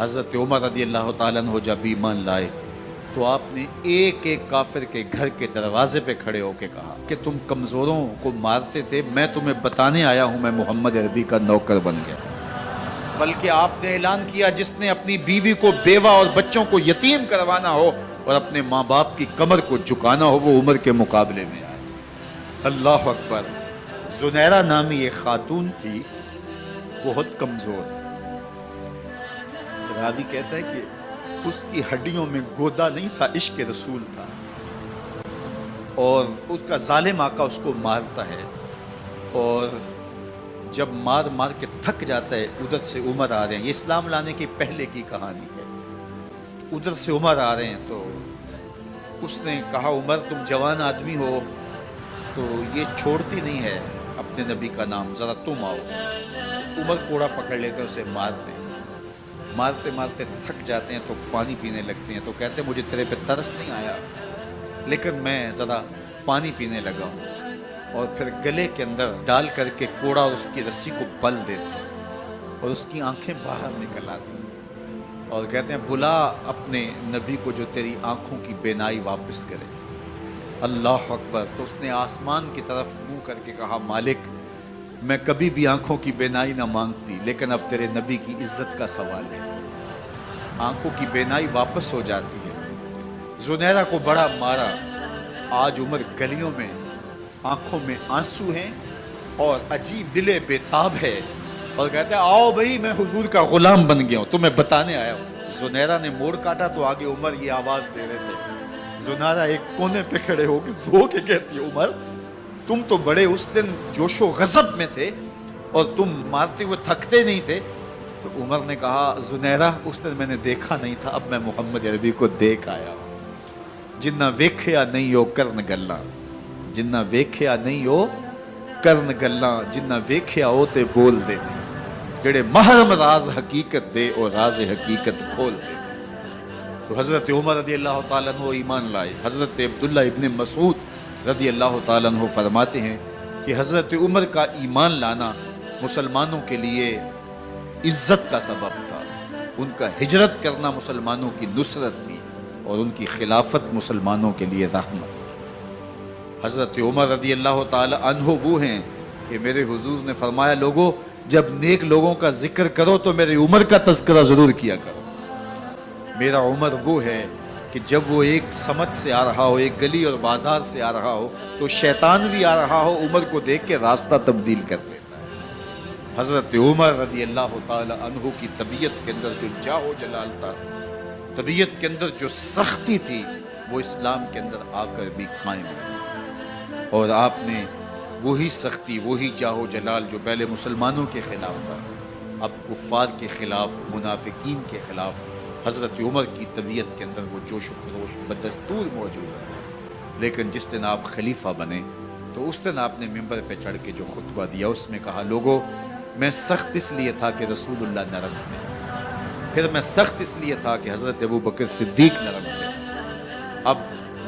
حضرت عمر رضی اللہ تعالیٰ عنہ جب ایمان لائے تو آپ نے ایک ایک کافر کے گھر کے دروازے پہ کھڑے ہو کے کہا کہ تم کمزوروں کو مارتے تھے، میں تمہیں بتانے آیا ہوں میں محمد عربی کا نوکر بن گیا۔ بلکہ آپ نے اعلان کیا جس نے اپنی بیوی کو بیوہ اور بچوں کو یتیم کروانا ہو اور اپنے ماں باپ کی کمر کو جھکانا ہو وہ عمر کے مقابلے میں آئے۔ اللہ اکبر۔ زنیرہ نامی ایک خاتون تھی، بہت کمزور، راوی کہتا ہے کہ اس کی ہڈیوں میں گودا نہیں تھا، عشق رسول تھا، اور اس کا ظالم آقا اس کو مارتا ہے، اور جب مار مار کے تھک جاتا ہے ادھر سے عمر آ رہے ہیں، یہ اسلام لانے کی پہلے کی کہانی ہے، ادھر سے عمر آ رہے ہیں تو اس نے کہا عمر تم جوان آدمی ہو تو یہ چھوڑتی نہیں ہے اپنے نبی کا نام، ذرا تم آؤ۔ عمر کوڑا پکڑ لیتے اسے مارتے مارتے مارتے تھک جاتے ہیں تو پانی پینے لگتے ہیں، تو کہتے ہیں مجھے تیرے پہ ترس نہیں آیا لیکن میں ذرا پانی پینے لگا ہوں، اور پھر گلے کے اندر ڈال کر کے کوڑا اور اس کی رسی کو بل دیتے ہیں اور اس کی آنکھیں باہر نکل آتی ہیں اور کہتے ہیں بلا اپنے نبی کو جو تیری آنکھوں کی بینائی واپس کرے۔ اللہ اکبر۔ تو اس نے آسمان کی طرف منہ کر کے کہا مالک میں کبھی بھی آنکھوں کی بینائی نہ مانگتی لیکن اب تیرے نبی کی عزت کا سوال ہے۔ آنکھوں کی بینائی واپس ہو جاتی ہے۔ زنیرہ کو بڑا مارا، آج عمر گلیوں میں آنکھوں میں آنسو ہیں اور عجیب دل بے تاب ہے، اور کہتے ہیں آؤ بھئی میں حضور کا غلام بن گیا ہوں، تمہیں بتانے آیا ہوں۔ زنیرہ نے موڑ کاٹا تو آگے عمر یہ آواز دے رہے تھے۔ زنیرہ ایک کونے پہ کھڑے ہو کے رو کے کہتی ہے عمر تم تو بڑے اس دن جوش و غضب میں تھے اور تم مارتے ہوئے تھکتے نہیں تھے۔ تو عمر نے کہا زنیرہ اس دن میں نے دیکھا نہیں تھا، اب میں محمد عربی کو دیکھ آیا ہوں۔ جنہ ویکھیا نہیں ہو کرن گلاں، جنہ ویکھیا نہیں ہو کرن گلاں، جنہ ویکھیا ہو تے بول دے جڑے محرم راز حقیقت دے اور راز حقیقت کھول دے۔ تو حضرت عمر رضی اللہ تعالیٰ عنہ ایمان لائے۔ حضرت عبداللہ ابن مسعود رضی اللہ تعالیٰ عنہ فرماتے ہیں کہ حضرت عمر کا ایمان لانا مسلمانوں کے لیے عزت کا سبب تھا، ان کا ہجرت کرنا مسلمانوں کی نصرت تھی اور ان کی خلافت مسلمانوں کے لیے رحمت تھی۔ حضرت عمر رضی اللہ تعالیٰ عنہ وہ ہیں کہ میرے حضور نے فرمایا لوگوں جب نیک لوگوں کا ذکر کرو تو میرے عمر کا تذکرہ ضرور کیا کرو۔ میرا عمر وہ ہے کہ جب وہ ایک سمت سے آ رہا ہو، ایک گلی اور بازار سے آ رہا ہو تو شیطان بھی آ رہا ہو عمر کو دیکھ کے راستہ تبدیل کر لیتا ہے۔ حضرت عمر رضی اللہ تعالی عنہ کی طبیعت کے اندر جو جاہ و جلال تھا، طبیعت کے اندر جو سختی تھی، وہ اسلام کے اندر آ کر بھی قائم رہی، اور آپ نے وہی سختی، وہی جاہ و جلال جو پہلے مسلمانوں کے خلاف تھا اب کفار کے خلاف، منافقین کے خلاف حضرت عمر کی طبیعت کے اندر وہ جوش و خروش بدستور موجود ہے۔ لیکن جس دن آپ خلیفہ بنے تو اس دن آپ نے ممبر پہ چڑھ کے جو خطبہ دیا اس میں کہا لوگوں میں سخت اس لیے تھا کہ رسول اللہ نرم تھے، پھر میں سخت اس لیے تھا کہ حضرت ابو بکر صدیق نرم تھے، اب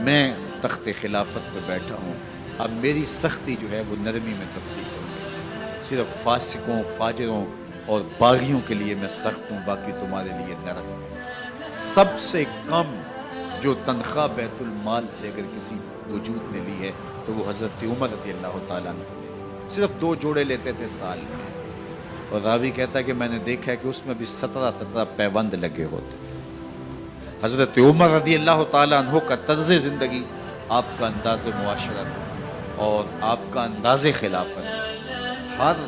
میں تخت خلافت پہ بیٹھا ہوں، اب میری سختی جو ہے وہ نرمی میں تبدیل ہو گئی، صرف فاسقوں، فاجروں اور باغیوں کے لیے میں سخت ہوں، باقی تمہارے لیے نرم ہوں۔ سب سے کم جو تنخواہ بیت المال سے اگر کسی وجود نے لی ہے تو وہ حضرت عمر رضی اللہ تعالیٰ عنہ نے صرف 2 جوڑے لیتے تھے سال میں، اور راوی کہتا ہے کہ میں نے دیکھا ہے کہ اس میں بھی 17 پیوند لگے ہوتے تھے۔ حضرت عمر رضی اللہ تعالیٰ عنہ کا طرز زندگی، آپ کا انداز معاشرت اور آپ کا انداز خلافت، ہر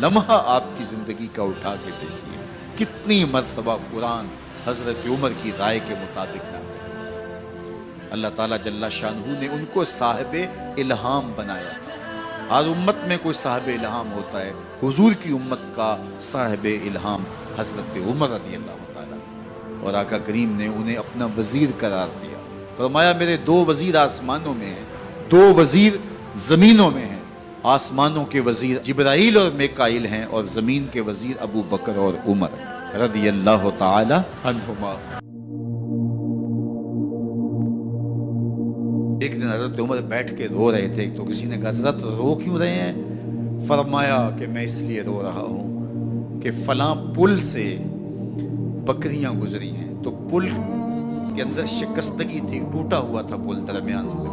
لمحہ آپ کی زندگی کا اٹھا کے دیکھیے کتنی مرتبہ قرآن حضرت عمر کی رائے کے مطابق نازل ہوا۔ اللہ تعالیٰ جل شانہ نے ان کو صاحب الہام بنایا تھا۔ ہر امت میں کوئی صاحب الہام ہوتا ہے، حضور کی امت کا صاحب الہام حضرت عمر رضی اللہ تعالیٰ، اور آقا کریم نے انہیں اپنا وزیر قرار دیا، فرمایا میرے 2 وزیر آسمانوں میں ہیں، 2 وزیر زمینوں میں ہیں، آسمانوں کے وزیر جبرائیل اور میکائیل ہیں اور زمین کے وزیر ابو بکر اور عمر رضی اللہ تعالی عنہما۔ ایک دن حضرت عمر بیٹھ کے رو رہے تھے تو کسی نے کہا حضرت رو کیوں رہے ہیں؟ فرمایا کہ میں اس لیے رو رہا ہوں کہ فلاں پل سے बकरियां गुजरी हैं, तो पुल के अंदर शिकस्तगी थी, टूटा हुआ था पुल दरमियान में,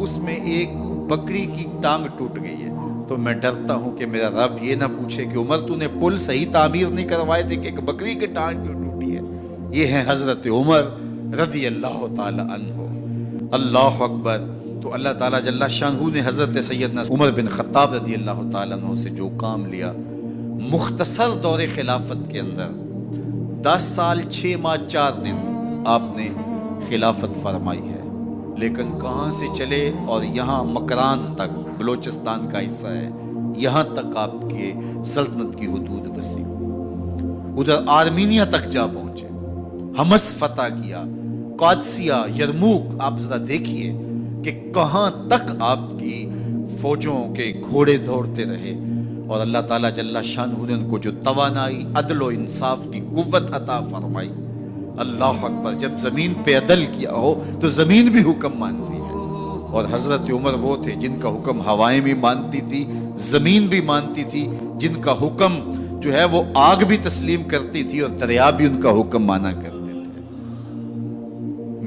उसमें एक बकरी की टांग टूट गई है। तो मैं डरता हूं कि मेरा रब ये ना पूछे कि उमर तूने पुल सही तामीर नहीं करवाए थे कि एक बकरी की टांग क्यों टूटी है। ये है हजरत उमर रज़ी अल्लाह ताला अन्हु। अल्लाह अकबर। तो अल्लाह ताला जल्ला शानहू ने हजरत सैयदना उमर बिन खत्ताब रज़ी अल्लाह ताला अन्हु से जो काम लिया, मुख्तसर दौरे खिलाफत के अंदर 10 साल 6 माह 4 दिन आपने खिलाफत फरमाई है, लेकिन कहाँ से चले और यहाँ मकरान तक, बलोचिस्तान का हिस्सा है, यहाँ तक आपके सल्तनत की हुदूद वसी हुई। उधर आर्मीनिया तक जा पहुंचे, हमस फतह किया, कादसिया, यरमूक। आप जरा देखिए कि कहाँ तक आपकी फौजों के घोड़े दौड़ते रहे, और अल्लाह ताला जल्ला शानहू ने उनको जो तवानाई, अदल और इंसाफ की कुव्वत अता फरमाई। अल्लाह अकबर। जब जमीन पे अदल किया हो तो जमीन भी हुक्म मानती है, और हजरत उमर वो थे जिनका हुक्म हवाएं भी मानती थी, जमीन भी मानती थी, जिनका हुक्म जो है वो आग भी तस्लीम करती थी और दरिया भी उनका हुक्म माना करते थे।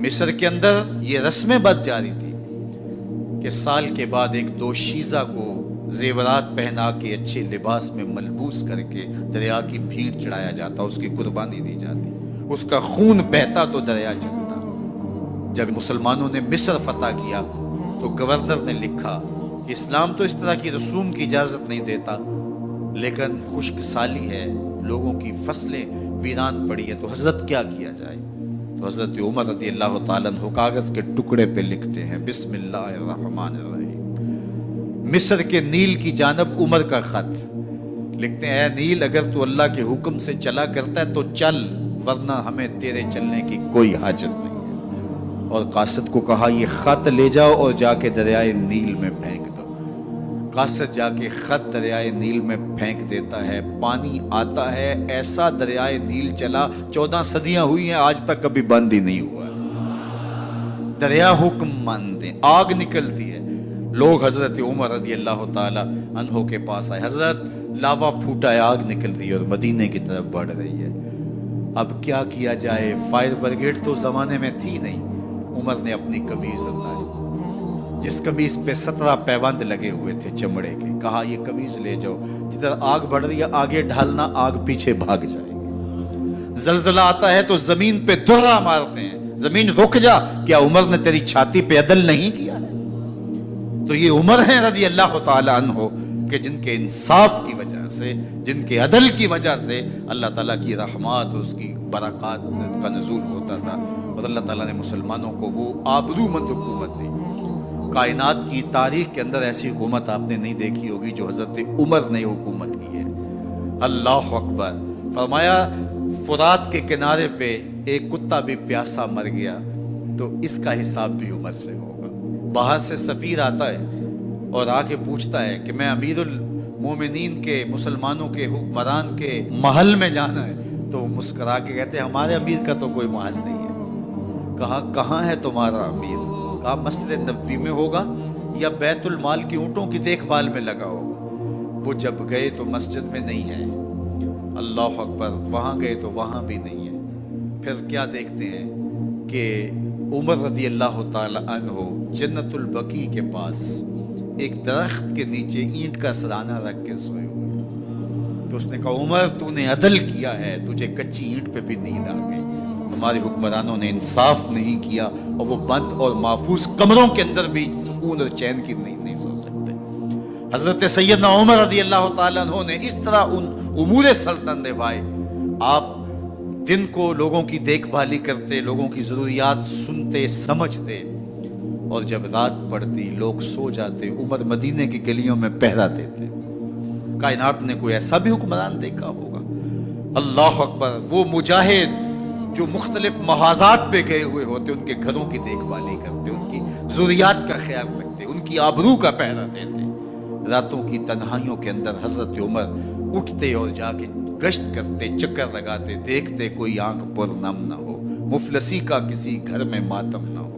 मिस्र के अंदर ये रस्में बद जारी थी कि साल के बाद एक दोशीज़ा को जेवरात पहना के अच्छे लिबास में मलबूस करके दरिया की भीड़ चढ़ाया जाता, उसकी कुर्बानी दी जाती, उसका खून बहता तो दरिया चलता। जब मुसलमानों ने मिस्र फतह किया तो गवर्नर ने लिखा कि इस्लाम तो इस तरह की रसूम की इजाज़त नहीं देता, लेकिन खुश्क साली है, लोगों की फसलें वीरान पड़ी है, तो हजरत क्या किया जाए। तो हजरत उमर रज़ी अल्लाह ताला अन्हु कागज़ के टुकड़े पे लिखते हैं, बिस्मिल्लाहिर्रहमानिर्रहीम। मिस्र के नील की जानब उमर का खत लिखते हैं, ऐ नील, अगर तू अल्लाह के हुक्म से चला करता है तो चल, वरना हमें तेरे चलने की कोई हाजत नहीं है। और कासिद को कहा, ये खत ले जाओ और जाके दरियाए नील में फेंक दो। कासिद जाके खत दरियाए नील में फेंक देता है, पानी आता है, ऐसा दरियाए नील चला, 14 सदियां हुई हैं, आज तक कभी बंद ही नहीं हुआ। दरिया हुक्म मानते, आग निकलती है। लोग हजरत उमर रज़ी अल्लाह ताला अन्हु के पास आए, हजरत लावा फूटा है, आग निकल रही है और मदीने की तरफ बढ़ रही है, अब क्या किया जाए। फायर ब्रिगेड तो जमाने में थी नहीं। उमर ने अपनी कमीज उतारी, जिस कमीज पे 17 पैबंद लगे हुए थे चमड़े के, कहा ये कमीज ले जाओ, जिधर आग बढ़ रही है आगे ढालना, आग पीछे भाग जाएगी। जलजला आता है तो जमीन पे दुर्रा मारते हैं, जमीन रुक जा, क्या उमर ने तेरी छाती पे अदल नहीं किया है। तो ये उमर है रज़ी अल्लाह ताला अन्हु कि जिनके इंसाफ की वजह से, जिनके अदल की वजह से अल्लाह ताला की रहमत, उसकी बरक़ात का नज़ूल होता था, और अल्लाह ताला ने मुसलमानों को वो आबरूमंद हुकूमत दी। कायनात की तारीख के अंदर ऐसी हुकूमत आपने नहीं देखी होगी जो हज़रत उमर ने हुकूमत की है। अल्लाह अकबर। फरमाया, फुरात के किनारे पे एक कुत्ता भी प्यासा मर गया तो इसका हिसाब भी उमर से होगा। बाहर से सफ़ीर आता है और आके पूछता है कि मैं अमीरुल मोमिनीन के, मुसलमानों के हुक्मरान के महल में जाना है, तो मुस्करा के कहते हैं हमारे अमीर का तो कोई महल नहीं है। कहा, कहाँ है तुम्हारा अमीर? कहा, मस्जिद नबवी में होगा या बैतुल माल की ऊँटों की देखभाल में लगा होगा। वो जब गए तो मस्जिद में नहीं है, अल्लाह अकबर, वहाँ गए तो वहाँ भी नहीं है। फिर क्या देखते हैं कि उमर रज़ी अल्लाह ताला अन्हु जन्नतुल बकी के पास एक दरख्त के नीचे ईंट का सराना रख के सोए हुए। तो उसने कहा, उमर तूने अदल किया है, तुझे कच्ची ईंट पे भी नींद आ गई। हमारे हुक्मरानों ने इंसाफ नहीं किया और वो बंद और महफूज कमरों के अंदर भी सुकून और चैन की नींद नहीं सो सकते। हजरत सैयदना उमर रज़ी अल्लाह ताला अन्हु ने इस तरह उन उमूर सल्तनत निभाए। आप दिन को लोगों की देखभाली करते, लोगों की ज़रूरियात सुनते समझते, और जब रात पड़ती लोग सो जाते, उमर मदीने की गलियों में पहरा देते। कायनात ने कोई ऐसा भी हुक्मरान देखा होगा? अल्लाह अकबर। वो मुजाहिद जो मुख्तलिफ महाजात पे गए हुए होते, उनके घरों की देखभाली करते, उनकी ज़रूरियात का ख्याल रखते, उनकी आबरू का पहरा देते। रातों की तन्हाइयों के अंदर हजरत उमर उठते और जाके गश्त करते, चक्कर लगाते, देखते कोई आंख पर नम ना हो, मुफलसी का किसी घर में मातम ना हो।